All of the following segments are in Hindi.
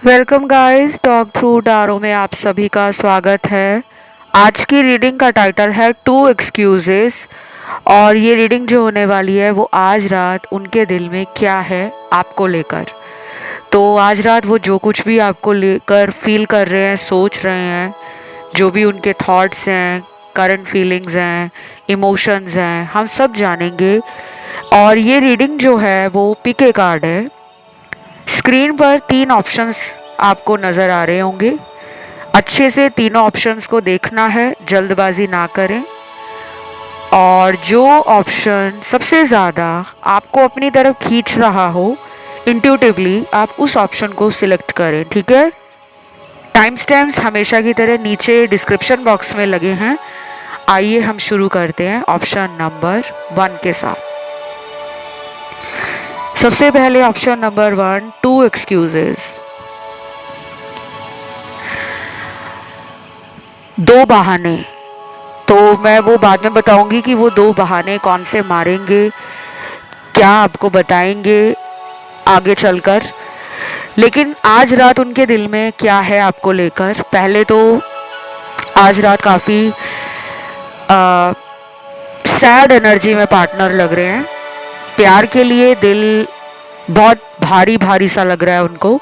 Welcome guys, talk through tarot में आप सभी का स्वागत है। आज की रीडिंग का टाइटल है टू एक्सक्यूजेस। और ये रीडिंग जो होने वाली है वो आज रात उनके दिल में क्या है आपको लेकर। तो आज रात वो जो कुछ भी आपको लेकर फील कर रहे हैं, सोच रहे हैं, जो भी उनके थॉट्स हैं, करंट फीलिंग्स हैं, इमोशंस हैं, हम सब जानेंगे। और ये रीडिंग जो है वो पीके कार्ड है। स्क्रीन पर 3 ऑप्शंस आपको नज़र आ रहे होंगे। अच्छे से तीनों ऑप्शंस को देखना है, जल्दबाजी ना करें। और जो ऑप्शन सबसे ज़्यादा आपको अपनी तरफ खींच रहा हो इंट्यूटिवली, आप उस ऑप्शन को सिलेक्ट करें, ठीक है। टाइम स्टैम्प्स हमेशा की तरह नीचे डिस्क्रिप्शन बॉक्स में लगे हैं। आइए हम शुरू करते हैं ऑप्शन नंबर 1 के साथ। सबसे पहले ऑप्शन नंबर 1, टू एक्सक्यूजेस। दो बहाने। तो मैं वो बाद में बताऊंगी कि वो दो बहाने कौन से मारेंगे, क्या आपको बताएंगे आगे चलकर। लेकिन आज रात उनके दिल में क्या है आपको लेकर। पहले तो आज रात काफ़ी सैड एनर्जी में पार्टनर लग रहे हैं। प्यार के लिए दिल बहुत भारी भारी सा लग रहा है उनको,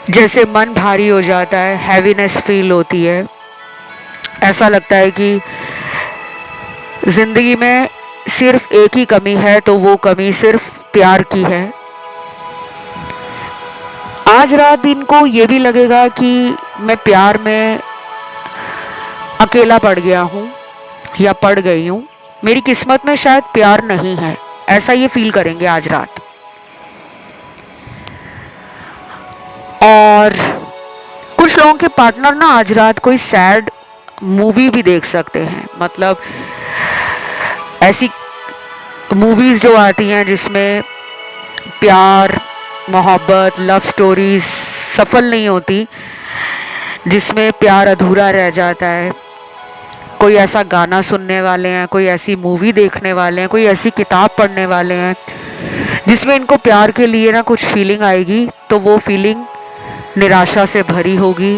जैसे मन भारी हो जाता है, हैवीनेस फील होती है। ऐसा लगता है कि जिंदगी में सिर्फ एक ही कमी है, तो वो कमी सिर्फ प्यार की है। आज रात इनको ये भी लगेगा कि मैं प्यार में अकेला पड़ गया हूँ या पड़ गई हूँ, मेरी किस्मत में शायद प्यार नहीं है, ऐसा ये फील करेंगे आज रात। और कुछ लोगों के पार्टनर ना आज रात कोई सैड मूवी भी देख सकते हैं। मतलब ऐसी मूवीज जो आती हैं जिसमें प्यार, मोहब्बत, लव स्टोरीज सफल नहीं होती, जिसमें प्यार अधूरा रह जाता है। कोई ऐसा गाना सुनने वाले हैं, कोई ऐसी मूवी देखने वाले हैं, कोई ऐसी किताब पढ़ने वाले हैं जिसमें इनको प्यार के लिए ना कुछ फीलिंग आएगी, तो वो फीलिंग निराशा से भरी होगी।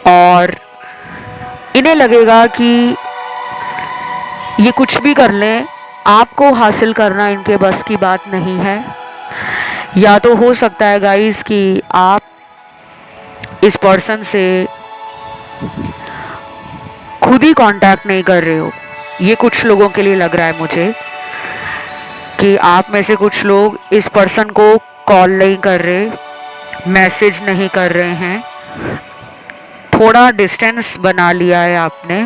और इन्हें लगेगा कि ये कुछ भी कर लें, आपको हासिल करना इनके बस की बात नहीं है। या तो हो सकता है गाइस कि आप इस पर्सन से खुद ही कांटेक्ट नहीं कर रहे हो। ये कुछ लोगों के लिए लग रहा है मुझे कि आप में से कुछ लोग इस पर्सन को कॉल नहीं कर रहे, मैसेज नहीं कर रहे हैं, थोड़ा डिस्टेंस बना लिया है आपने।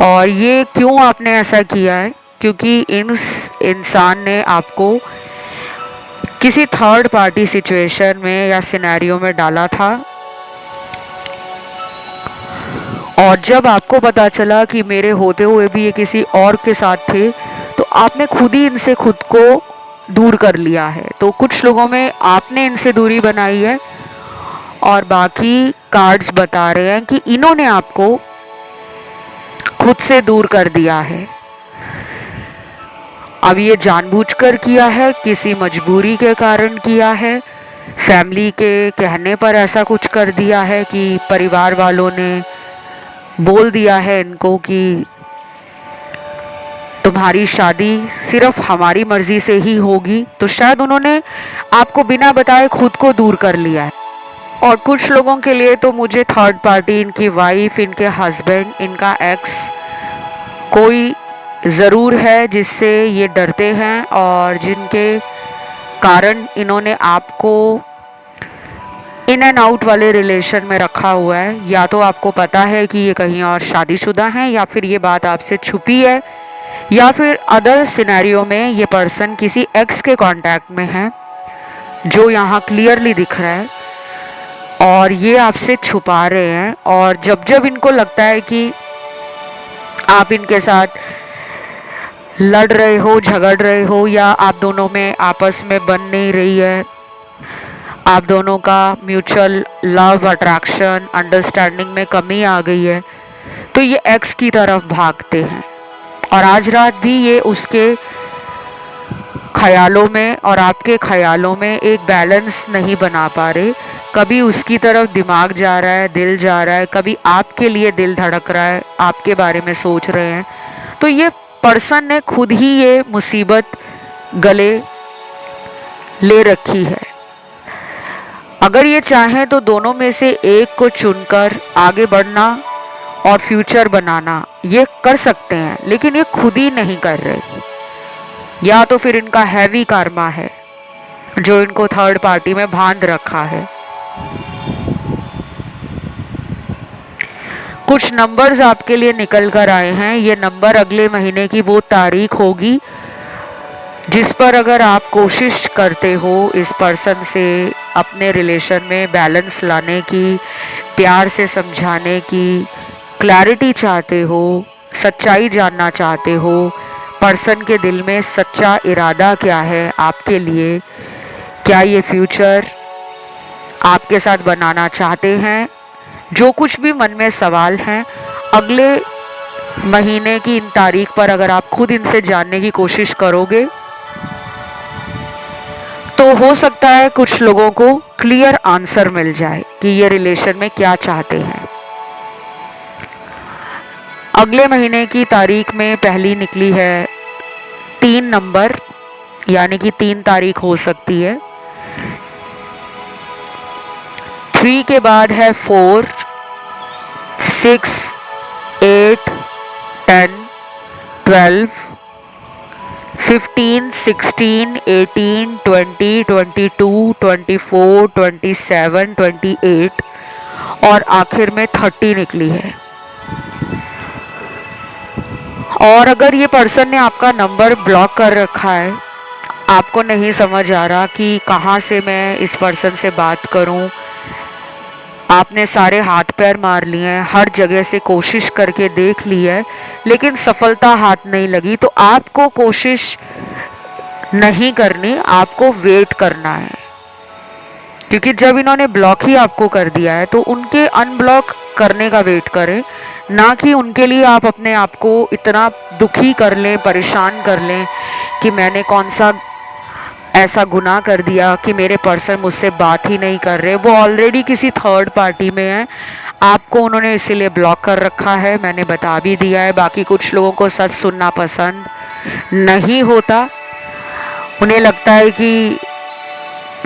और ये क्यों आपने ऐसा किया है? क्योंकि इस इंसान ने आपको किसी थर्ड पार्टी सिचुएशन में या सिनेरियो में डाला था। और जब आपको पता चला कि मेरे होते हुए भी ये किसी और के साथ थे, तो आपने खुद ही इनसे खुद को दूर कर लिया है। तो कुछ लोगों में आपने इनसे दूरी बनाई है, और बाकी कार्ड्स बता रहे हैं कि इन्होंने आपको खुद से दूर कर दिया है। अब ये जानबूझकर किया है, किसी मजबूरी के कारण किया है, फैमिली के कहने पर ऐसा कुछ कर दिया है कि परिवार वालों ने बोल दिया है इनको कि तुम्हारी शादी सिर्फ हमारी मर्जी से ही होगी। तो शायद उन्होंने आपको बिना बताए खुद को दूर कर लिया है। और कुछ लोगों के लिए तो मुझे थर्ड पार्टी, इनकी वाइफ, इनके हस्बैंड, इनका एक्स कोई ज़रूर है जिससे ये डरते हैं और जिनके कारण इन्होंने आपको इन एंड आउट वाले रिलेशन में रखा हुआ है। या तो आपको पता है कि ये कहीं और शादीशुदा हैं, या फिर ये बात आपसे छुपी है, या फिर अदर सिनेरियो में ये पर्सन किसी एक्स के कांटेक्ट में है, जो यहाँ क्लियरली दिख रहा है। और ये आपसे छुपा रहे हैं। और जब जब इनको लगता है कि आप इनके साथ लड़ रहे हो, झगड़ रहे हो, या आप दोनों में आपस में बन नहीं रही है, आप दोनों का म्यूचुअल लव, अट्रैक्शन, अंडरस्टैंडिंग में कमी आ गई है, तो ये एक्स की तरफ भागते हैं। और आज रात भी ये उसके ख्यालों में और आपके ख्यालों में एक बैलेंस नहीं बना पा रहे। कभी उसकी तरफ दिमाग जा रहा है, दिल जा रहा है, कभी आपके लिए दिल धड़क रहा है, आपके बारे में सोच रहे हैं। तो ये पर्सन ने खुद ही ये मुसीबत गले ले रखी है। अगर ये चाहें तो दोनों में से एक को चुनकर आगे बढ़ना और फ्यूचर बनाना ये कर सकते हैं, लेकिन ये खुद ही नहीं कर रहे। या तो फिर इनका हैवी कर्मा है जो इनको थर्ड पार्टी में बांध रखा है। कुछ नंबर्स आपके लिए निकल कर आए हैं। ये नंबर अगले महीने की वो तारीख होगी जिस पर अगर आप कोशिश करते हो इस पर्सन से अपने रिलेशन में बैलेंस लाने की, प्यार से समझाने की, क्लैरिटी चाहते हो, सच्चाई जानना चाहते हो, पर्सन के दिल में सच्चा इरादा क्या है आपके लिए, क्या ये फ्यूचर आपके साथ बनाना चाहते हैं, जो कुछ भी मन में सवाल हैं, अगले महीने की इन तारीख पर अगर आप खुद इनसे जानने की कोशिश करोगे तो हो सकता है कुछ लोगों को क्लियर आंसर मिल जाए कि ये रिलेशन में क्या चाहते हैं। अगले महीने की तारीख में पहली निकली है 3 नंबर, यानी कि 3 तारीख हो सकती है। 3 के बाद है 4, 6, 8, 10, 12, 15, 16, 18, 20, 22, 24, 27, 28 और आखिर में 30 निकली है। और अगर ये पर्सन ने आपका नंबर ब्लॉक कर रखा है, आपको नहीं समझ आ रहा कि कहाँ से मैं इस पर्सन से बात करूं, आपने सारे हाथ पैर मार लिए हैं, हर जगह से कोशिश करके देख ली है, लेकिन सफलता हाथ नहीं लगी, तो आपको कोशिश नहीं करनी, आपको वेट करना है। क्योंकि जब इन्होंने ब्लॉक ही आपको कर दिया है तो उनके अनब्लॉक करने का वेट करें, ना कि उनके लिए आप अपने आप को इतना दुखी कर लें, परेशान कर लें कि मैंने कौन सा ऐसा गुनाह कर दिया कि मेरे पर्सन मुझसे बात ही नहीं कर रहे। वो ऑलरेडी किसी थर्ड पार्टी में है, आपको उन्होंने इसीलिए ब्लॉक कर रखा है, मैंने बता भी दिया है। बाकी कुछ लोगों को सच सुनना पसंद नहीं होता, उन्हें लगता है कि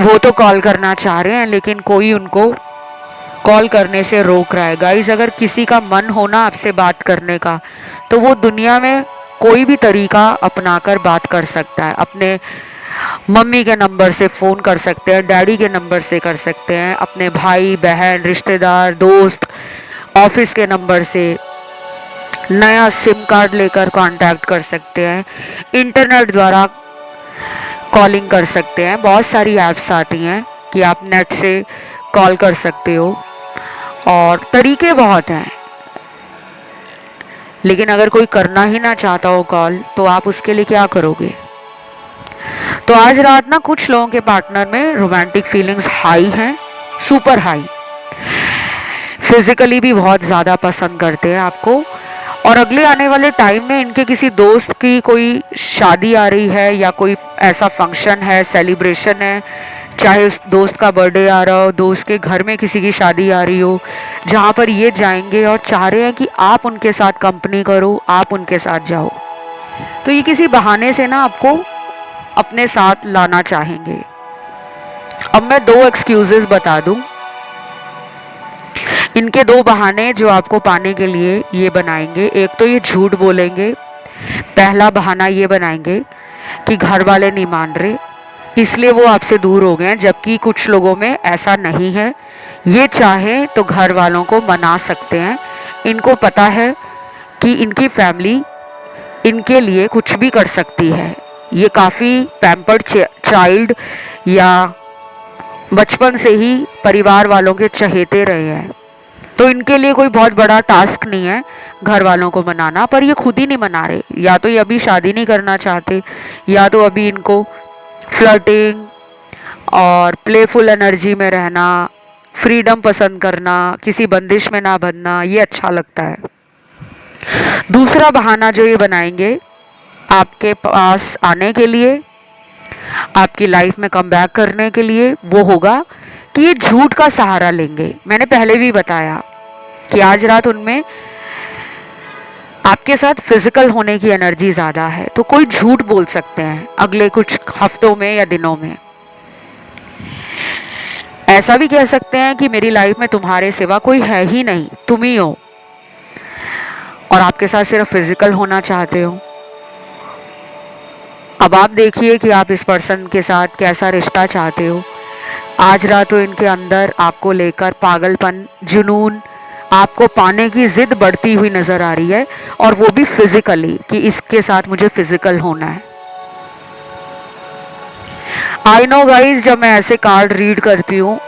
वो तो कॉल करना चाह रहे हैं लेकिन कोई उनको कॉल करने से रोक रहा है। गाइस, अगर किसी का मन हो ना आपसे बात करने का, तो वो दुनिया में कोई भी तरीका अपनाकर बात कर सकता है। अपने मम्मी के नंबर से फ़ोन कर सकते हैं, डैडी के नंबर से कर सकते हैं, अपने भाई बहन रिश्तेदार दोस्त ऑफिस के नंबर से, नया सिम कार्ड लेकर कांटेक्ट कर सकते हैं, इंटरनेट द्वारा कॉलिंग कर सकते हैं। बहुत सारी ऐप्स आती हैं कि आप नेट से कॉल कर सकते हो और तरीके बहुत हैं। लेकिन अगर कोई करना ही ना चाहता हो कॉल, तो आप उसके लिए क्या करोगे? तो आज रात ना कुछ लोगों के पार्टनर में रोमांटिक फीलिंग्स हाई हैं, सुपर हाई, फिजिकली भी बहुत ज़्यादा पसंद करते हैं आपको। और अगले आने वाले टाइम में इनके किसी दोस्त की कोई शादी आ रही है या कोई ऐसा फंक्शन है, सेलिब्रेशन है, चाहे उस दोस्त का बर्थडे आ रहा हो, दोस्त के घर में किसी की शादी आ रही हो, जहाँ पर ये जाएंगे और चाह रहे हैं कि आप उनके साथ कंपनी करो, आप उनके साथ जाओ। तो ये किसी बहाने से ना आपको अपने साथ लाना चाहेंगे। अब मैं 2 एक्सक्यूजेस बता दूं। इनके 2 बहाने जो आपको पाने के लिए ये बनाएंगे। एक तो ये झूठ बोलेंगे। पहला बहाना ये बनाएंगे कि घर वाले नहीं मान रहे इसलिए वो आपसे दूर हो गए हैं, जबकि कुछ लोगों में ऐसा नहीं है। ये चाहे तो घर वालों को मना सकते हैं। इनको पता है कि इनकी फैमिली इनके लिए कुछ भी कर सकती है। ये काफ़ी पैम्पर्ड चाइल्ड या बचपन से ही परिवार वालों के चहेते रहे हैं, तो इनके लिए कोई बहुत बड़ा टास्क नहीं है घर वालों को मनाना। पर ये खुद ही नहीं मना रहे। या तो ये अभी शादी नहीं करना चाहते, या तो अभी इनको फ्लर्टिंग और प्लेफुल एनर्जी में रहना, फ्रीडम पसंद करना, किसी बंदिश में ना बंधना, ये अच्छा लगता है। दूसरा बहाना जो ये बनाएंगे आपके पास आने के लिए, आपकी लाइफ में कम बैक करने के लिए वो होगा कि ये झूठ का सहारा लेंगे। मैंने पहले भी बताया कि आज रात उनमें आपके साथ फिजिकल होने की एनर्जी ज़्यादा है, तो कोई झूठ बोल सकते हैं अगले कुछ हफ्तों में या दिनों में। ऐसा भी कह सकते हैं कि मेरी लाइफ में तुम्हारे सिवा कोई है ही नहीं, तुम ही हो, और आपके साथ सिर्फ फिजिकल होना चाहते हो। अब आप देखिए कि आप इस पर्सन के साथ कैसा रिश्ता चाहते हो। आज रात तो इनके अंदर आपको लेकर पागलपन, जुनून, आपको पाने की जिद बढ़ती हुई नजर आ रही है, और वो भी फिजिकली, कि इसके साथ मुझे फिजिकल होना है। आई नो गाइज, जब मैं ऐसे कार्ड रीड करती हूँ,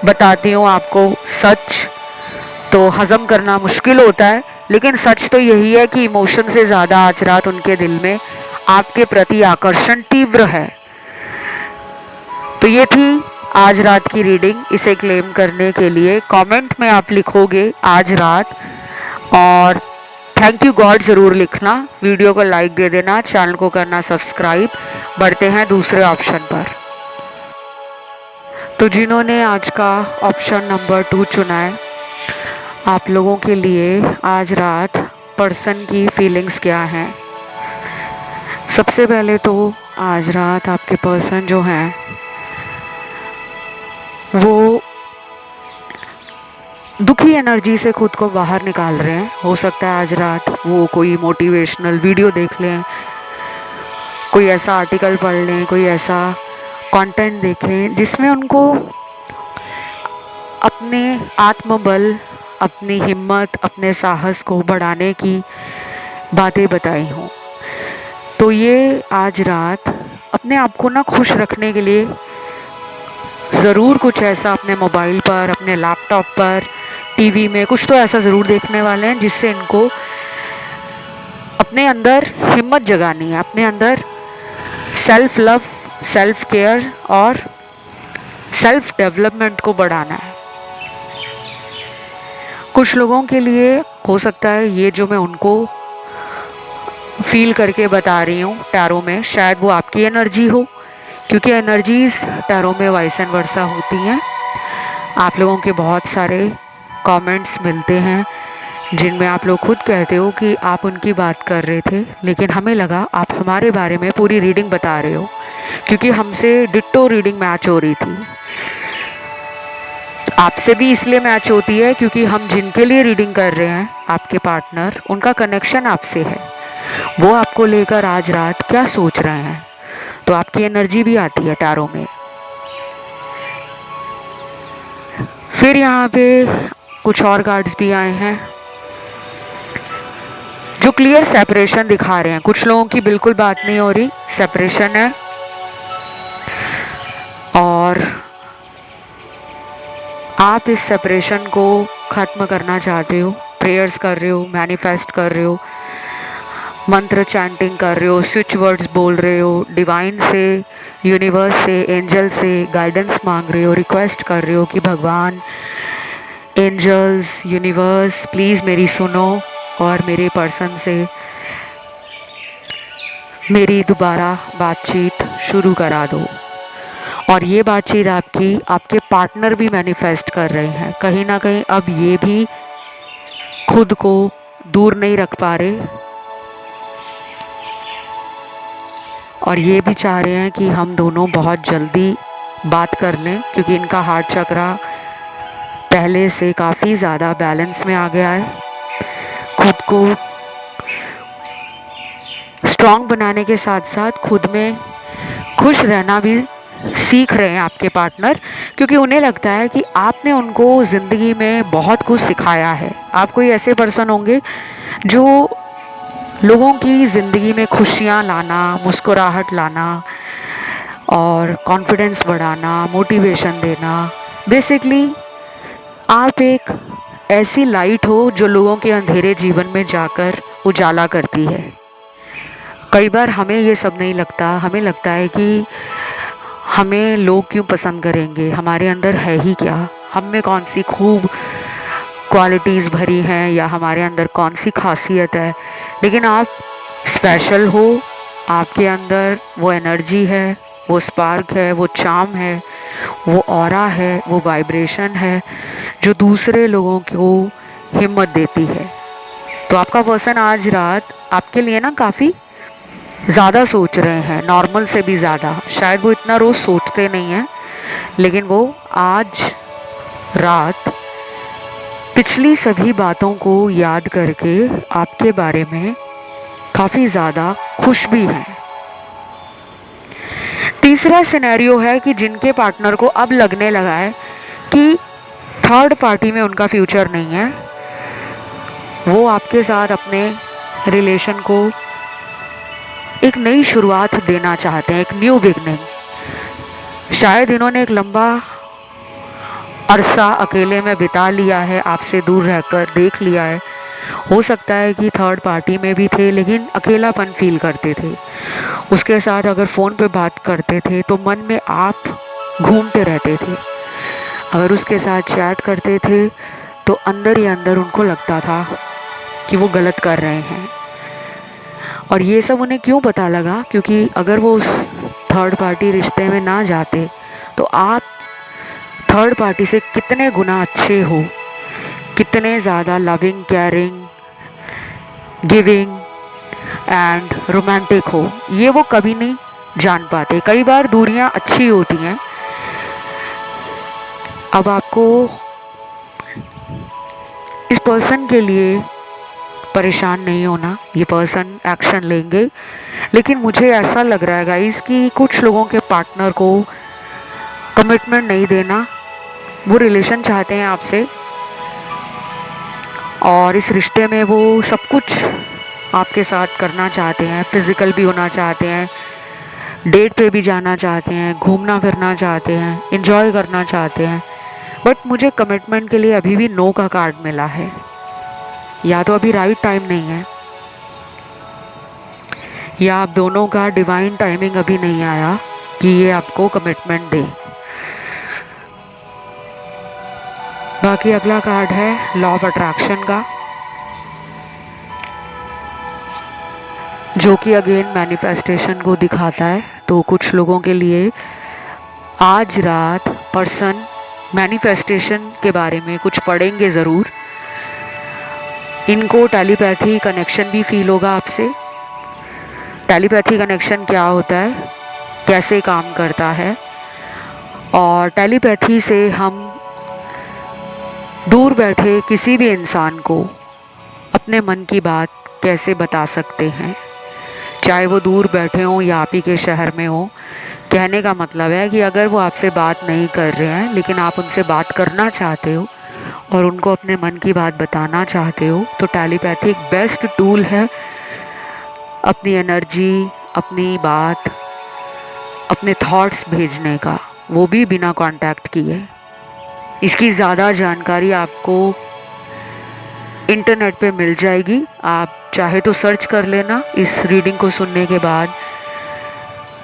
बताती हूँ आपको सच, तो हजम करना मुश्किल होता है, लेकिन सच तो यही है कि इमोशन से ज़्यादा आज रात उनके दिल में आपके प्रति आकर्षण तीव्र है। तो ये थी आज रात की रीडिंग। इसे क्लेम करने के लिए कमेंट में आप लिखोगे आज रात, और थैंक यू गॉड ज़रूर लिखना। वीडियो को लाइक दे देना, चैनल को करना सब्सक्राइब। बढ़ते हैं दूसरे ऑप्शन पर। तो जिन्होंने आज का ऑप्शन नंबर 2 चुना है, आप लोगों के लिए आज रात पर्सन की फीलिंग्स क्या हैं। सबसे पहले तो आज रात आपके पर्सन जो हैं वो दुखी एनर्जी से खुद को बाहर निकाल रहे हैं। हो सकता है आज रात वो कोई मोटिवेशनल वीडियो देख लें, कोई ऐसा आर्टिकल पढ़ लें, कोई ऐसा कंटेंट देखें जिसमें उनको अपने आत्मबल, अपनी हिम्मत, अपने साहस को बढ़ाने की बातें बताई हों। तो ये आज रात अपने आप को ना खुश रखने के लिए ज़रूर कुछ ऐसा अपने मोबाइल पर, अपने लैपटॉप पर, टीवी में कुछ तो ऐसा ज़रूर देखने वाले हैं जिससे इनको अपने अंदर हिम्मत जगानी है, अपने अंदर सेल्फ लव, सेल्फ केयर और सेल्फ डेवलपमेंट को बढ़ाना है। कुछ लोगों के लिए हो सकता है ये जो मैं उनको फील करके बता रही हूँ टैरो में, शायद वो आपकी एनर्जी हो, क्योंकि एनर्जीज टैरो में वाइस एंड वर्सा होती हैं। आप लोगों के बहुत सारे कमेंट्स मिलते हैं जिनमें आप लोग खुद कहते हो कि आप उनकी बात कर रहे थे, लेकिन हमें लगा आप हमारे बारे में पूरी रीडिंग बता रहे हो, क्योंकि हमसे डिट्टो रीडिंग मैच हो रही थी। आपसे भी इसलिए मैच होती है क्योंकि हम जिनके लिए रीडिंग कर रहे हैं, आपके पार्टनर, उनका कनेक्शन आपसे है। वो आपको लेकर आज रात क्या सोच रहे हैं, तो आपकी एनर्जी भी आती है टैरो में। फिर यहाँ पे कुछ और कार्ड्स भी आए हैं जो क्लियर सेपरेशन दिखा रहे हैं। कुछ लोगों की बिल्कुल बात नहीं हो रही, सेपरेशन है, और आप इस सेपरेशन को ख़त्म करना चाहते हो। प्रेयर्स कर रहे हो, मैनिफेस्ट कर रहे हो, मंत्र चैंटिंग कर रहे हो, स्विच वर्ड्स बोल रहे हो, डिवाइन से, यूनिवर्स से, एंजल से गाइडेंस मांग रहे हो, रिक्वेस्ट कर रहे हो कि भगवान, एंजल्स, यूनिवर्स प्लीज़ मेरी सुनो और मेरे पर्सन से मेरी दोबारा बातचीत शुरू करा दो। और ये बातचीत आपकी आपके पार्टनर भी मैनिफेस्ट कर रहे हैं। कहीं ना कहीं अब ये भी खुद को दूर नहीं रख पा रहे, और ये भी चाह रहे हैं कि हम दोनों बहुत जल्दी बात कर लें, क्योंकि इनका हार्ट चक्रा पहले से काफ़ी ज़्यादा बैलेंस में आ गया है। खुद को स्ट्रॉन्ग बनाने के साथ साथ खुद में खुश रहना भी सीख रहे हैं आपके पार्टनर, क्योंकि उन्हें लगता है कि आपने उनको ज़िंदगी में बहुत कुछ सिखाया है। आप कोई ऐसे पर्सन होंगे जो लोगों की ज़िंदगी में खुशियाँ लाना, मुस्कुराहट लाना और कॉन्फिडेंस बढ़ाना, मोटिवेशन देना, बेसिकली आप एक ऐसी लाइट हो जो लोगों के अंधेरे जीवन में जाकर उजाला करती है। कई बार हमें ये सब नहीं लगता, हमें लगता है कि हमें लोग क्यों पसंद करेंगे, हमारे अंदर है ही क्या, हम में कौन सी खूब क्वालिटीज़ भरी हैं, या हमारे अंदर कौन सी खासियत है। लेकिन आप स्पेशल हो, आपके अंदर वो एनर्जी है, वो स्पार्क है, वो चार्म है, वो ऑरा है, वो वाइब्रेशन है जो दूसरे लोगों को हिम्मत देती है। तो आपका पर्सन आज रात आपके लिए ना काफ़ी ज़्यादा सोच रहे हैं, नॉर्मल से भी ज़्यादा। शायद वो इतना रोज़ सोचते नहीं हैं, लेकिन वो आज रात पिछली सभी बातों को याद करके आपके बारे में काफ़ी ज़्यादा खुश भी हैं। तीसरा सिनेरियो है कि जिनके पार्टनर को अब लगने लगा है कि थर्ड पार्टी में उनका फ्यूचर नहीं है, वो आपके साथ अपने रिलेशन को एक नई शुरुआत देना चाहते हैं, एक न्यू बिगनिंग। शायद इन्होंने एक लंबा अरसा अकेले में बिता लिया है, आपसे दूर रहकर देख लिया है। हो सकता है कि थर्ड पार्टी में भी थे लेकिन अकेलापन फील करते थे। उसके साथ अगर फ़ोन पे बात करते थे तो मन में आप घूमते रहते थे। अगर उसके साथ चैट करते थे तो अंदर ही अंदर उनको लगता था कि वो गलत कर रहे हैं। और ये सब उन्हें क्यों पता लगा? क्योंकि अगर वो उस थर्ड पार्टी रिश्ते में ना जाते तो आप थर्ड पार्टी से कितने गुना अच्छे हो, कितने ज़्यादा loving, caring, giving and romantic हो, ये वो कभी नहीं जान पाते। कई बार दूरियां अच्छी होती हैं। अब आपको इस पर्सन के लिए परेशान नहीं होना, ये पर्सन एक्शन लेंगे। लेकिन मुझे ऐसा लग रहा है गाइस कि कुछ लोगों के पार्टनर को कमिटमेंट नहीं देना। वो रिलेशन चाहते हैं आपसे और इस रिश्ते में वो सब कुछ आपके साथ करना चाहते हैं, फिजिकल भी होना चाहते हैं, डेट पे भी जाना चाहते हैं, घूमना फिरना चाहते हैं, एंजॉय करना चाहते हैं। बट मुझे कमिटमेंट के लिए अभी भी नो का कार्ड मिला है। या तो अभी राइट टाइम नहीं है, या आप दोनों का डिवाइन टाइमिंग अभी नहीं आया कि ये आपको कमिटमेंट दे। बाकी अगला कार्ड है लॉ ऑफ अट्रैक्शन का, जो कि अगेन मैनिफेस्टेशन को दिखाता है। तो कुछ लोगों के लिए आज रात पर्सन मैनिफेस्टेशन के बारे में कुछ पढ़ेंगे ज़रूर। इनको टेलीपैथी कनेक्शन भी फील होगा आपसे। टेलीपैथी कनेक्शन क्या होता है, कैसे काम करता है, और टेलीपैथी से हम दूर बैठे किसी भी इंसान को अपने मन की बात कैसे बता सकते हैं, चाहे वो दूर बैठे हों या आप ही के शहर में हो। कहने का मतलब है कि अगर वो आपसे बात नहीं कर रहे हैं लेकिन आप उनसे बात करना चाहते हो और उनको अपने मन की बात बताना चाहते हो, तो टेलीपैथी एक बेस्ट टूल है अपनी एनर्जी, अपनी बात, अपने थॉट्स भेजने का, वो भी बिना कांटेक्ट किए। इसकी ज़्यादा जानकारी आपको इंटरनेट पे मिल जाएगी, आप चाहे तो सर्च कर लेना इस रीडिंग को सुनने के बाद।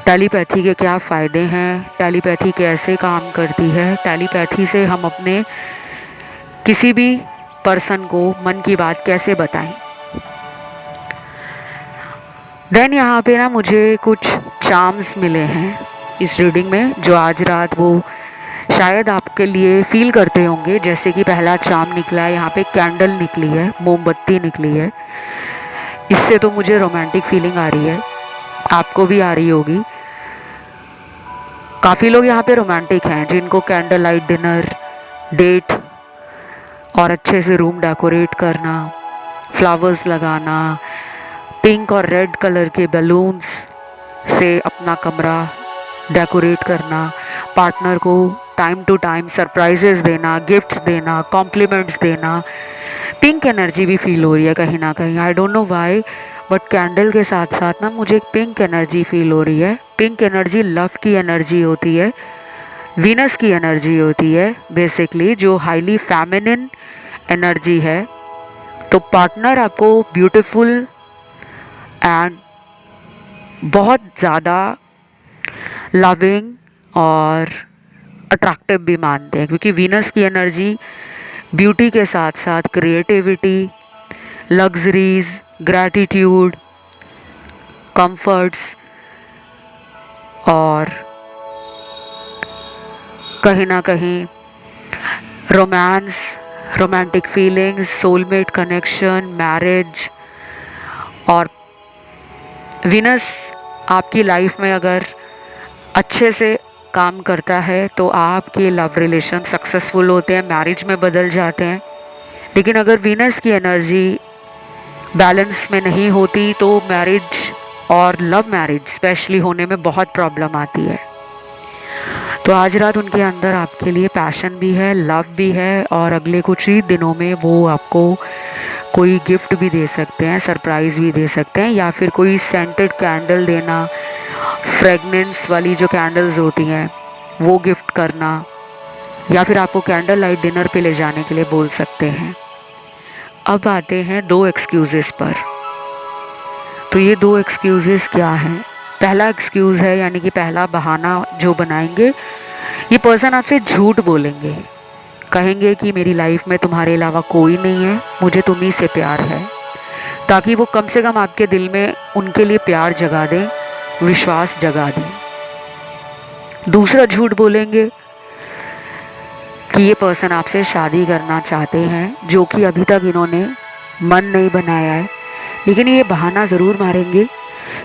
टेलीपैथी के क्या फ़ायदे हैं, टेलीपैथी कैसे काम करती है, टेलीपैथी से हम अपने किसी भी पर्सन को मन की बात कैसे बताएं। देन यहाँ पे ना मुझे कुछ चार्म्स मिले हैं इस रीडिंग में, जो आज रात वो शायद आपके लिए फील करते होंगे। जैसे कि पहला चार्म निकला है, यहाँ पे कैंडल निकली है, मोमबत्ती निकली है। इससे तो मुझे रोमांटिक फीलिंग आ रही है, आपको भी आ रही होगी। काफ़ी लोग यहाँ पे रोमांटिक हैं जिनको कैंडल लाइट डिनर, डेट और अच्छे से रूम डेकोरेट करना, फ्लावर्स लगाना, पिंक और रेड कलर के बैलून्स से अपना कमरा डेकोरेट करना, पार्टनर को टाइम टू टाइम सरप्राइजेस देना, गिफ्ट्स देना, कॉम्प्लीमेंट्स देना। पिंक एनर्जी भी फील हो रही है कहीं ना कहीं, I don't know why, but candle के साथ साथ ना मुझे एक पिंक एनर्जी फील हो रही है। पिंक एनर्जी लव की एनर्जी होती है, वीनस की एनर्जी होती है बेसिकली, जो हाईली फेमिनिन एनर्जी है। तो पार्टनर आपको ब्यूटीफुल एंड बहुत ज़्यादा लविंग और अट्रैक्टिव भी मानते हैं, क्योंकि वीनस की एनर्जी ब्यूटी के साथ साथ क्रिएटिविटी, लग्जरीज, ग्रैटिट्यूड, कंफर्ट्स और कहीं ना कहीं romance, romantic feelings, soulmate connection, marriage. और विनस आपकी लाइफ में अगर अच्छे से काम करता है तो आपके लव रिलेशन सक्सेसफुल होते हैं, मैरिज में बदल जाते हैं। लेकिन अगर वीनस की एनर्जी बैलेंस में नहीं होती तो मैरिज और लव मैरिज स्पेशली होने में बहुत प्रॉब्लम आती है। तो आज रात उनके अंदर आपके लिए पैशन भी है, लव भी है, और अगले कुछ ही दिनों में वो आपको कोई गिफ्ट भी दे सकते हैं, सरप्राइज़ भी दे सकते हैं, या फिर कोई सेंटेड कैंडल देना, फ्रेगनेंस वाली जो कैंडल्स होती हैं वो गिफ्ट करना, या फिर आपको कैंडल लाइट डिनर पे ले जाने के लिए बोल सकते हैं। अब आते हैं दो एक्सक्यूज़ेस पर। तो ये दो एक्सक्यूज़ेस क्या हैं? पहला एक्सक्यूज़ है, यानी कि पहला बहाना जो बनाएंगे, ये पर्सन आपसे झूठ बोलेंगे, कहेंगे कि मेरी लाइफ में तुम्हारे अलावा कोई नहीं है, मुझे तुम ही से प्यार है, ताकि वो कम से कम आपके दिल में उनके लिए प्यार जगा दें, विश्वास जगा दें। दूसरा झूठ बोलेंगे कि ये पर्सन आपसे शादी करना चाहते हैं, जो कि अभी तक इन्होंने मन नहीं बनाया है, लेकिन ये बहाना ज़रूर मारेंगे,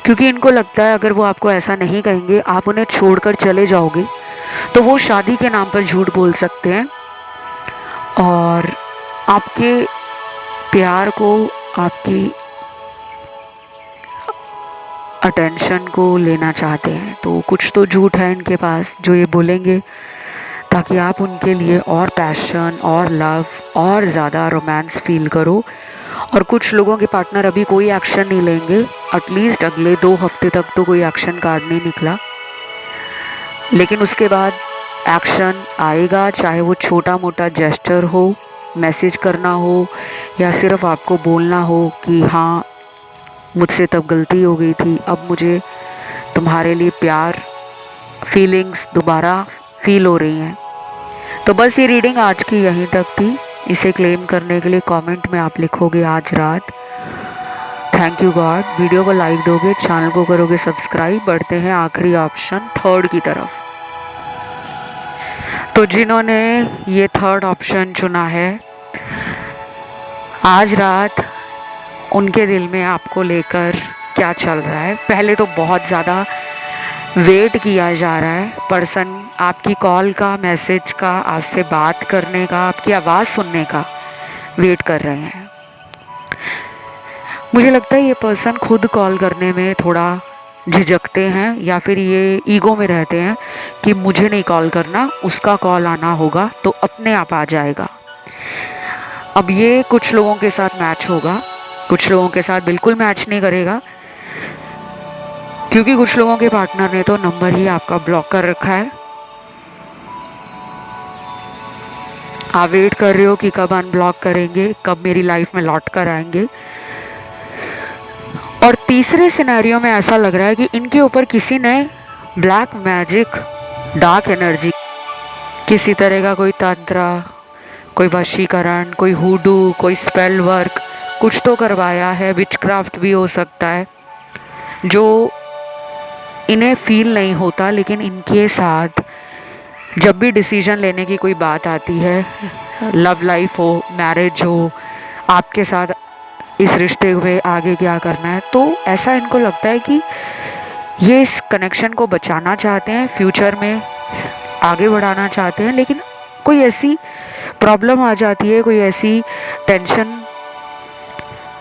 क्योंकि इनको लगता है अगर वो आपको ऐसा नहीं कहेंगे, आप उन्हें छोड़कर चले जाओगे, तो वो शादी के नाम पर झूठ बोल सकते हैं और आपके प्यार को, आपकी अटेंशन को लेना चाहते हैं। तो कुछ तो झूठ है इनके पास जो ये बोलेंगे, ताकि आप उनके लिए और पैशन और लव और ज़्यादा रोमांस फील करो। और कुछ लोगों के पार्टनर अभी कोई एक्शन नहीं लेंगे, एटलीस्ट अगले 2 हफ्ते तक तो कोई एक्शन कार्ड नहीं निकला, लेकिन उसके बाद एक्शन आएगा, चाहे वो छोटा मोटा जेस्चर हो, मैसेज करना हो, या सिर्फ आपको बोलना हो कि हाँ मुझसे तब गलती हो गई थी, अब मुझे तुम्हारे लिए प्यार, फीलिंग्स दोबारा फील हो रही हैं। तो बस ये रीडिंग आज की यहीं तक थी। इसे क्लेम करने के लिए कमेंट में आप लिखोगे आज रात। Thank you God. वीडियो को लाइक दोगे, चैनल को करोगे सब्सक्राइब। बढ़ते हैं आखिरी ऑप्शन थर्ड की तरफ। तो जिन्होंने ये थर्ड ऑप्शन चुना है, आज रात उनके दिल में आपको लेकर क्या चल रहा है? पहले तो बहुत ज़्यादा वेट किया जा रहा है, पर्सन आपकी कॉल का, मैसेज का, आपसे बात करने का, आपकी आवाज़ सुनने का वेट कर रहे हैं। मुझे लगता है ये पर्सन खुद कॉल करने में थोड़ा झिझकते हैं, या फिर ये ईगो में रहते हैं कि मुझे नहीं कॉल करना, उसका कॉल आना होगा तो अपने आप आ जाएगा। अब ये कुछ लोगों के साथ मैच होगा, कुछ लोगों के साथ बिल्कुल मैच नहीं करेगा, क्योंकि कुछ लोगों के पार्टनर ने तो नंबर ही आपका ब्लॉक कर रखा है। आप वेट कर रहे हो कि कब अनब्लॉक करेंगे, कब मेरी लाइफ में लौट कर आएंगे। और तीसरे सिनेरियो में ऐसा लग रहा है कि इनके ऊपर किसी ने ब्लैक मैजिक, डार्क एनर्जी, किसी तरह का कोई तंत्र, कोई वशीकरण, कोई हुडू, कोई स्पेल वर्क कुछ तो करवाया है, विचक्राफ्ट भी हो सकता है, जो इन्हें फील नहीं होता, लेकिन इनके साथ जब भी डिसीजन लेने की कोई बात आती है, लव लाइफ हो, मैरिज हो, आपके साथ इस रिश्ते में आगे क्या करना है, तो ऐसा इनको लगता है कि ये इस कनेक्शन को बचाना चाहते हैं, फ्यूचर में आगे बढ़ाना चाहते हैं, लेकिन कोई ऐसी प्रॉब्लम आ जाती है, कोई ऐसी टेंशन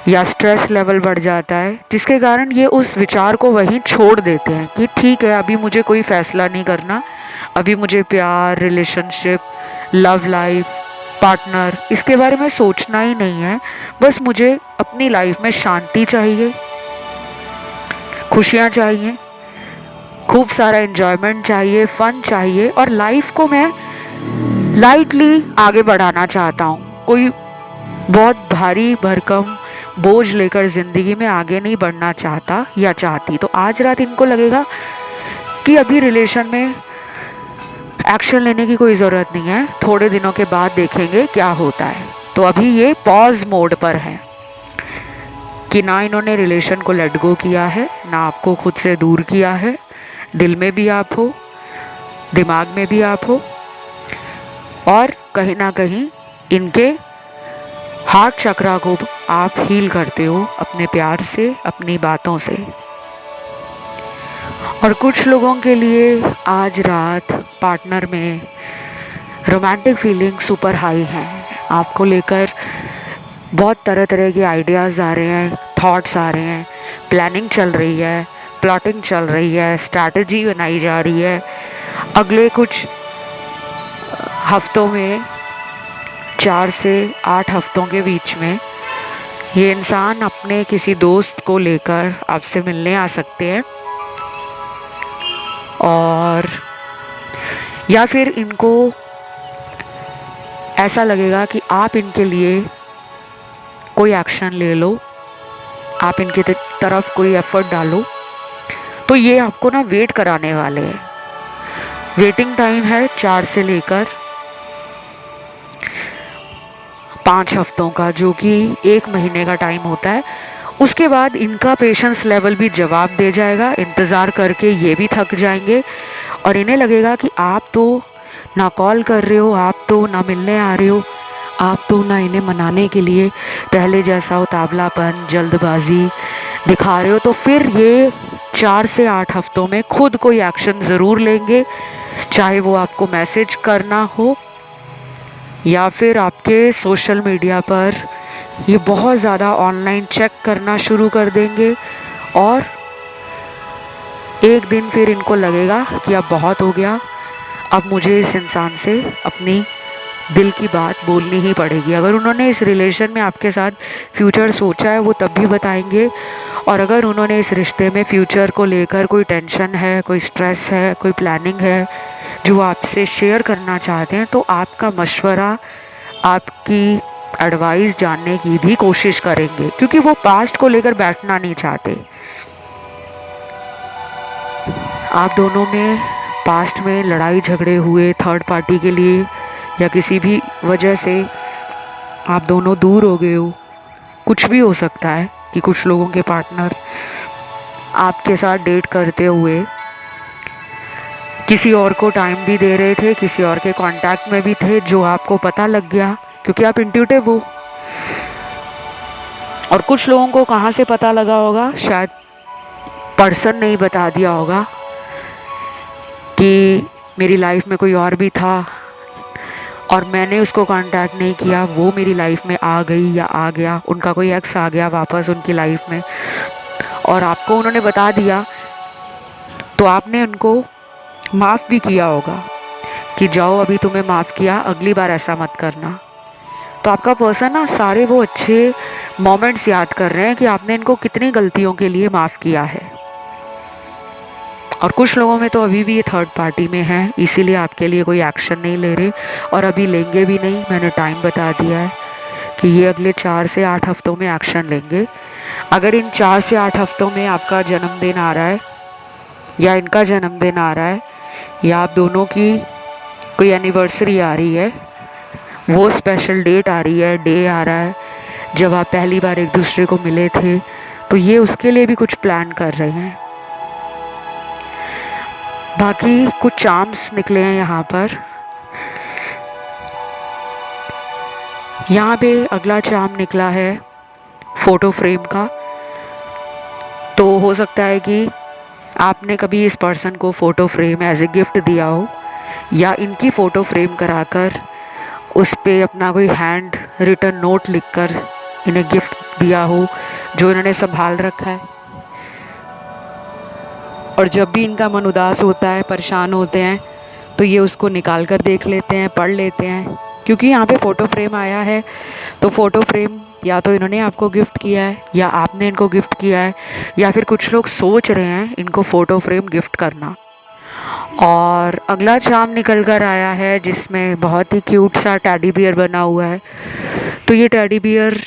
या स्ट्रेस लेवल बढ़ जाता है, जिसके कारण ये उस विचार को वहीं छोड़ देते हैं कि ठीक है, अभी मुझे कोई फ़ैसला नहीं करना, अभी मुझे प्यार, रिलेशनशिप, लव लाइफ, पार्टनर, इसके बारे में सोचना ही नहीं है। बस मुझे अपनी लाइफ में शांति चाहिए, खुशियाँ चाहिए, खूब सारा एन्जॉयमेंट चाहिए, फ़न चाहिए, और लाइफ को मैं लाइटली आगे बढ़ाना चाहता हूँ। कोई बहुत भारी भरकम बोझ लेकर ज़िंदगी में आगे नहीं बढ़ना चाहता या चाहती। तो आज रात इनको लगेगा कि अभी रिलेशन में एक्शन लेने की कोई ज़रूरत नहीं है, थोड़े दिनों के बाद देखेंगे क्या होता है। तो अभी ये पॉज मोड पर है कि ना इन्होंने रिलेशन को लेट गो किया है, ना आपको खुद से दूर किया है, दिल में भी आप हो, दिमाग में भी आप हो, और कहीं ना कहीं इनके हार्ट चक्रा को आप हील करते हो अपने प्यार से, अपनी बातों से। और कुछ लोगों के लिए आज रात पार्टनर में रोमांटिक फीलिंग सुपर हाई है। आपको लेकर बहुत तरह तरह के आइडियाज़ आ रहे हैं, थॉट्स आ रहे हैं, प्लानिंग चल रही है, प्लॉटिंग चल रही है, स्ट्रैटेजी बनाई जा रही है। अगले कुछ हफ्तों में, 4 से 8 हफ्तों के बीच में, ये इंसान अपने किसी दोस्त को लेकर आपसे मिलने आ सकते हैं। और या फिर इनको ऐसा लगेगा कि आप इनके लिए कोई एक्शन ले लो, आप इनकी तरफ कोई एफर्ट डालो, तो ये आपको ना वेट कराने वाले हैं। वेटिंग टाइम है 4 से लेकर 5 हफ्तों का, जो कि 1 महीने का टाइम होता है। उसके बाद इनका पेशेंस लेवल भी जवाब दे जाएगा। इंतज़ार करके ये भी थक जाएंगे और इन्हें लगेगा कि आप तो ना कॉल कर रहे हो, आप तो ना मिलने आ रहे हो, आप तो ना इन्हें मनाने के लिए पहले जैसा उतावलापन, जल्दबाजी दिखा रहे हो। तो फिर ये 4 से 8 हफ्तों में खुद कोई एक्शन ज़रूर लेंगे, चाहे वो आपको मैसेज करना हो या फिर आपके सोशल मीडिया पर ये बहुत ज़्यादा ऑनलाइन चेक करना शुरू कर देंगे। और एक दिन फिर इनको लगेगा कि अब बहुत हो गया, अब मुझे इस इंसान से अपनी दिल की बात बोलनी ही पड़ेगी। अगर उन्होंने इस रिलेशन में आपके साथ फ्यूचर सोचा है वो तब भी बताएंगे, और अगर उन्होंने इस रिश्ते में फ्यूचर को लेकर कोई टेंशन है, कोई स्ट्रेस है, कोई प्लानिंग है जो आपसे शेयर करना चाहते हैं, तो आपका मशवरा, आपकी एडवाइस जानने की भी कोशिश करेंगे, क्योंकि वो पास्ट को लेकर बैठना नहीं चाहते। आप दोनों में पास्ट में लड़ाई झगड़े हुए, थर्ड पार्टी के लिए या किसी भी वजह से आप दोनों दूर हो गए हो। कुछ भी हो सकता है कि कुछ लोगों के पार्टनर आपके साथ डेट करते हुए किसी और को टाइम भी दे रहे थे, किसी और के कांटेक्ट में भी थे, जो आपको पता लग गया क्योंकि आप इंट्यूटिव हो। और कुछ लोगों को कहाँ से पता लगा होगा, शायद पर्सन ने ही बता दिया होगा कि मेरी लाइफ में कोई और भी था और मैंने उसको कांटेक्ट नहीं किया, वो मेरी लाइफ में आ गई या आ गया, उनका कोई एक्स आ गया वापस उनकी लाइफ में और आपको उन्होंने बता दिया, तो आपने उनको माफ़ भी किया होगा कि जाओ अभी तुम्हें माफ़ किया, अगली बार ऐसा मत करना। तो आपका पर्सन ना सारे वो अच्छे मोमेंट्स याद कर रहे हैं कि आपने इनको कितनी गलतियों के लिए माफ़ किया है। और कुछ लोगों में तो अभी भी ये थर्ड पार्टी में है, इसीलिए आपके लिए कोई एक्शन नहीं ले रहे और अभी लेंगे भी नहीं। मैंने टाइम बता दिया है कि ये अगले 4 से 8 हफ्तों में एक्शन लेंगे। अगर इन 4 से 8 हफ्तों में आपका जन्मदिन आ रहा है या इनका जन्मदिन आ रहा है या आप दोनों की कोई एनिवर्सरी आ रही है, वो स्पेशल डेट आ रही है, डे आ रहा है जब आप पहली बार एक दूसरे को मिले थे, तो ये उसके लिए भी कुछ प्लान कर रहे हैं। बाकी कुछ चार्म्स निकले हैं यहाँ पर। यहाँ पे अगला चार्म निकला है फ़ोटो फ्रेम का। तो हो सकता है कि आपने कभी इस पर्सन को photo frame as a gift दिया हो या इनकी फ़ोटो फ्रेम कराकर उस पे अपना कोई हैंड रिटन नोट लिखकर इन्हें गिफ्ट दिया हो, जो इन्होंने संभाल रखा है। और जब भी इनका मन उदास होता है, परेशान होते हैं, तो ये उसको निकाल कर देख लेते हैं, पढ़ लेते हैं। क्योंकि यहाँ पे फ़ोटो फ्रेम आया है, तो फ़ोटो फ्रेम या तो इन्होंने आपको गिफ्ट किया है या आपने इनको गिफ्ट किया है, या फिर कुछ लोग सोच रहे हैं इनको फ़ोटो फ्रेम गिफ्ट करना। और अगला चार्म निकल कर आया है जिसमें बहुत ही क्यूट सा टेडी बियर बना हुआ है। तो ये टेडी बियर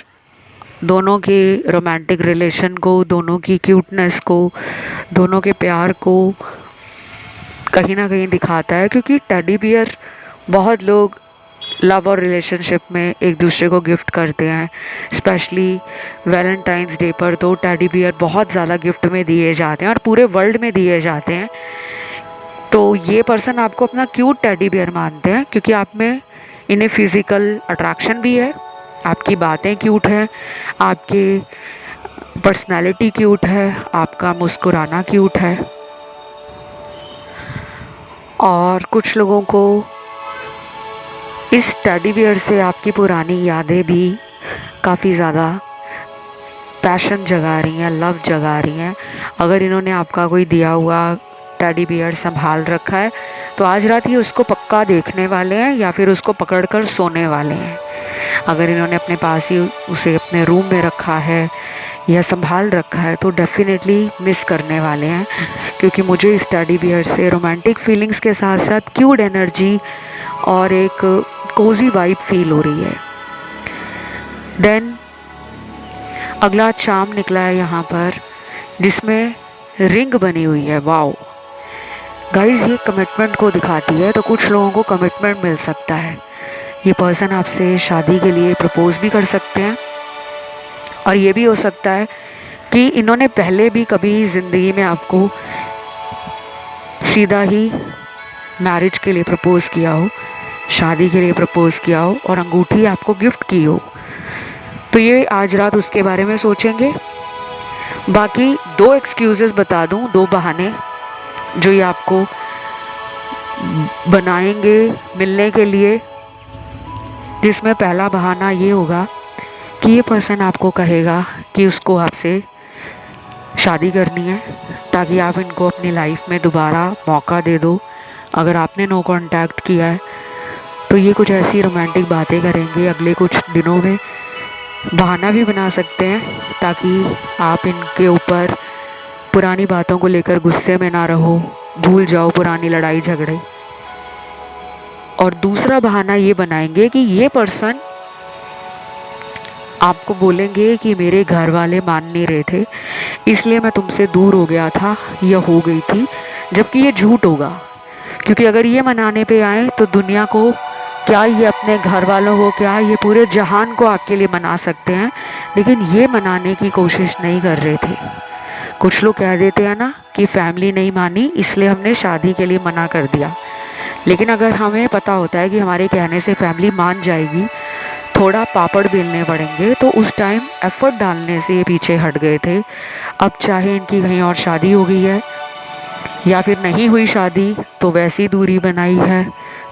दोनों के रोमांटिक रिलेशन को, दोनों की क्यूटनेस को, दोनों के प्यार को कहीं ना कहीं दिखाता है। क्योंकि टेडी बियर बहुत लोग लव और रिलेशनशिप में एक दूसरे को गिफ्ट करते हैं, स्पेशली वैलेंटाइंस डे पर तो टेडी बियर बहुत ज़्यादा गिफ्ट में दिए जाते हैं और पूरे वर्ल्ड में दिए जाते हैं। तो ये पर्सन आपको अपना क्यूट टेडी बियर मानते हैं क्योंकि आप में इन्हें फिज़िकल अट्रैक्शन भी है, आपकी बातें क्यूट हैं, आपके पर्सनालिटी क्यूट है, आपका मुस्कुराना क्यूट है। और कुछ लोगों को इस टेडी बियर से आपकी पुरानी यादें भी काफ़ी ज़्यादा पैशन जगा रही हैं, लव जगा रही हैं। अगर इन्होंने आपका कोई दिया हुआ टेडी बियर संभाल रखा है तो आज रात ये उसको पक्का देखने वाले हैं या फिर उसको पकड़कर सोने वाले हैं। अगर इन्होंने अपने पास ही उसे अपने रूम में रखा है या संभाल रखा है तो डेफिनेटली मिस करने वाले हैं, क्योंकि मुझे इस टेडी बियर से रोमांटिक फीलिंग्स के साथ साथ क्यूट एनर्जी और एक कोजी वाइब फील हो रही है। देन अगला चार्म निकला है यहाँ पर जिसमें रिंग बनी हुई है। वाओ गाइस, ये कमिटमेंट को दिखाती है। तो कुछ लोगों को कमिटमेंट मिल सकता है, ये पर्सन आपसे शादी के लिए प्रपोज भी कर सकते हैं। और ये भी हो सकता है कि इन्होंने पहले भी कभी ज़िंदगी में आपको सीधा ही मैरिज के लिए प्रपोज किया हो, शादी के लिए प्रपोज किया हो और अंगूठी आपको गिफ्ट की हो। तो ये आज रात उसके बारे में सोचेंगे। बाकी 2 एक्सक्यूज़ेस बता दूं, 2 बहाने जो ये आपको बनाएंगे मिलने के लिए। जिसमें पहला बहाना ये होगा कि ये पर्सन आपको कहेगा कि उसको आपसे शादी करनी है ताकि आप इनको अपनी लाइफ में दोबारा मौका दे दो। अगर आपने नो कांटेक्ट किया है तो ये कुछ ऐसी रोमांटिक बातें करेंगे अगले कुछ दिनों में। बहाना भी बना सकते हैं ताकि आप इनके ऊपर पुरानी बातों को लेकर गुस्से में ना रहो, भूल जाओ पुरानी लड़ाई झगड़े। और दूसरा बहाना ये बनाएंगे कि ये पर्सन आपको बोलेंगे कि मेरे घर वाले मान नहीं रहे थे इसलिए मैं तुमसे दूर हो गया था या हो गई थी, जबकि ये झूठ होगा। क्योंकि अगर ये मनाने पे आए तो दुनिया को क्या, ये अपने घर वालों को क्या, ये पूरे जहान को आपके लिए मना सकते हैं, लेकिन ये मनाने की कोशिश नहीं कर रहे थे। कुछ लोग कह देते हैं ना कि फैमिली नहीं मानी इसलिए हमने शादी के लिए मना कर दिया, लेकिन अगर हमें पता होता है कि हमारे कहने से फैमिली मान जाएगी, थोड़ा पापड़ बेलने पड़ेंगे, तो उस टाइम एफर्ट डालने से ये पीछे हट गए थे। अब चाहे इनकी कहीं और शादी हो गई है या फिर नहीं हुई शादी तो वैसी दूरी बनाई है,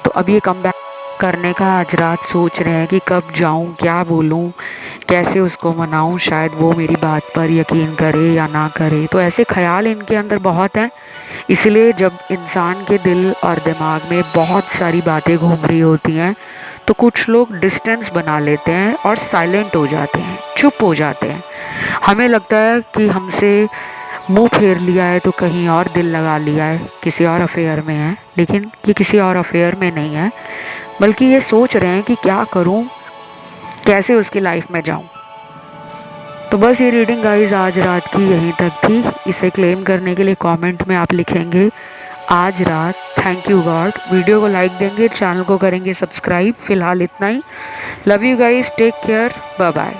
तो अब ये कम बैक करने का आज रात सोच रहे हैं कि कब जाऊं, क्या बोलूं, कैसे उसको मनाऊं, शायद वो मेरी बात पर यकीन करे या ना करे। तो ऐसे ख्याल इनके अंदर बहुत हैं। इसलिए जब इंसान के दिल और दिमाग में बहुत सारी बातें घूम रही होती हैं तो कुछ लोग डिस्टेंस बना लेते हैं और साइलेंट हो जाते हैं, चुप हो जाते हैं। हमें लगता है कि हमसे मुंह फेर लिया है तो कहीं और दिल लगा लिया है, किसी और अफेयर में है, लेकिन ये किसी और अफेयर में नहीं है, बल्कि ये सोच रहे हैं कि क्या करूं, कैसे उसकी लाइफ में जाऊं। तो बस ये रीडिंग गाइस आज रात की यहीं तक थी। इसे क्लेम करने के लिए कमेंट में आप लिखेंगे आज रात, थैंक यू गॉड। वीडियो को लाइक देंगे, चैनल को करेंगे सब्सक्राइब। फिलहाल इतना ही। Love you guys, take care, bye bye.